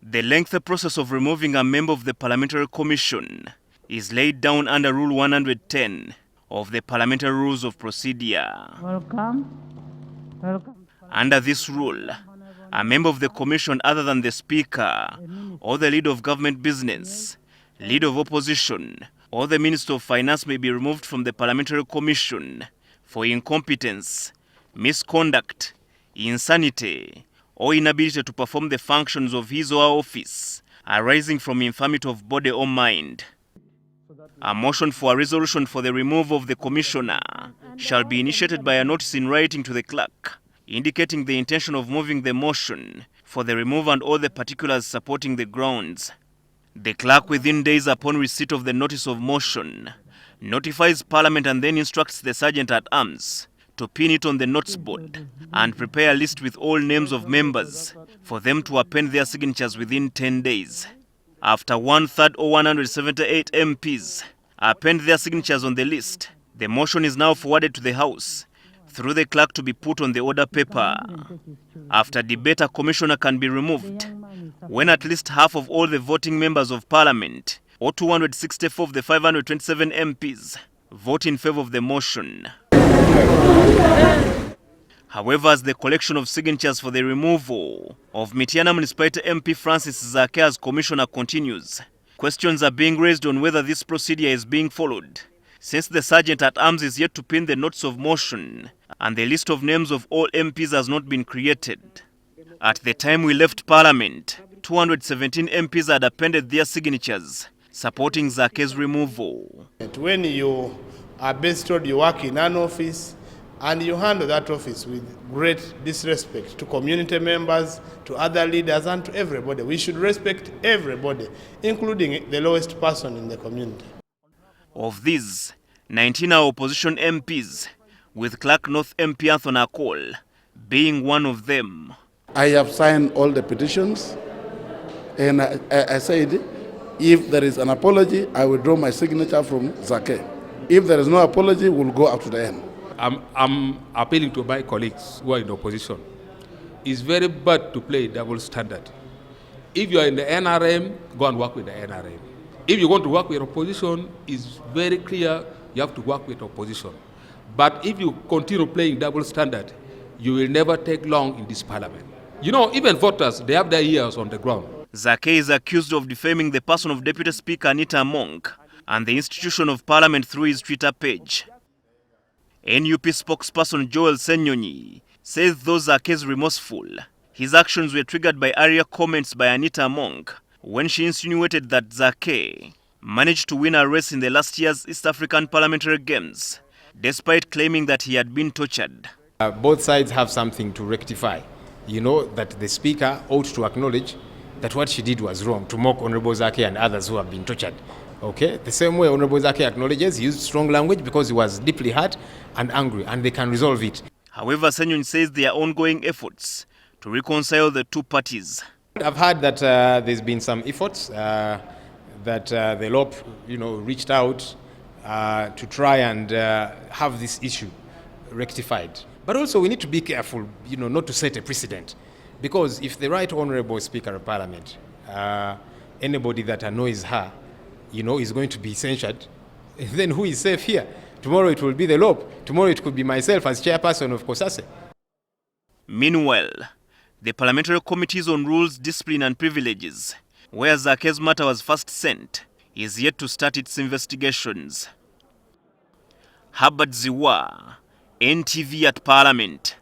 The lengthy process of removing a member of the Parliamentary Commission is laid down under Rule 110 of the Parliamentary Rules of Procedure. Under this rule, a member of the Commission other than the Speaker or the leader of government business, leader of opposition, or the Minister of Finance may be removed from the Parliamentary Commission for incompetence, misconduct, insanity, or inability to perform the functions of his or her office arising from infirmity of body or mind. A motion for a resolution for the removal of the Commissioner shall be initiated by a notice in writing to the clerk, indicating the intention of moving the motion for the removal and all the particulars supporting the grounds. The clerk, within days upon receipt of the notice of motion, notifies Parliament and then instructs the Sergeant at Arms to pin it on the notice board and prepare a list with all names of members for them to append their signatures within 10 days. After 1/3 or 178 MPs append their signatures on the list, the motion is now forwarded to the House through the clerk to be put on the order paper. After debate, a commissioner can be removed when at least half of all the voting members of Parliament, or 264 of the 527 MPs, vote in favor of the motion. However, as the collection of signatures for the removal of Mityana Municipality MP Francis Zzaake as commissioner continues, questions are being raised on whether this procedure is being followed, since the Sergeant at Arms is yet to pin the notice of motion and the list of names of all MPs has not been created. At the time we left Parliament, 217 MPs had appended their signatures supporting Zzake's removal. When you are best told you work in an office and you handle that office with great disrespect to community members, to other leaders, and to everybody, we should respect everybody, including the lowest person in the community. Of these, 19 are opposition MPs, with Kilak North MP Akol being one of them. I have signed all the petitions, and I said, if there is an apology, I will draw my signature from Zaake. If there is no apology, we'll go up to the end. I'm appealing to my colleagues who are in opposition. It's very bad to play double standard. If you are in the NRM, go and work with the NRM. If you want to work with opposition, it's very clear you have to work with opposition. But if you continue playing double standard, you will never take long in this parliament. You know, even voters, they have their ears on the ground. Zzaake is accused of defaming the person of Deputy Speaker Anita Among and the institution of Parliament through his Twitter page. NUP spokesperson Joel Senyonyi says though Zzaake is remorseful, his actions were triggered by earlier comments by Anita Among when she insinuated that Zzaake managed to win a race in the last year's East African Parliamentary Games, despite claiming that he had been tortured. Both sides have something to rectify. You know that the Speaker ought to acknowledge that what she did was wrong, to mock Honorable Zzaake and others who have been tortured. Okay, the same way Honorable Zzaake acknowledges, he used strong language because he was deeply hurt and angry, and they can resolve it. However, Senyon says there are ongoing efforts to reconcile the two parties. I've heard that there's been some efforts that the LOP, reached out to try and have this issue rectified. But also we need to be careful, not to set a precedent. Because if the Right Honourable Speaker of Parliament, anybody that annoys her, is going to be censured, then who is safe here? Tomorrow it will be the LOP. Tomorrow it could be myself as chairperson of COSASE. Meanwhile, the Parliamentary Committees on Rules, Discipline and Privileges, where Zzake's matter was first sent, is yet to start its investigations. Habad Ziwa, NTV at Parliament.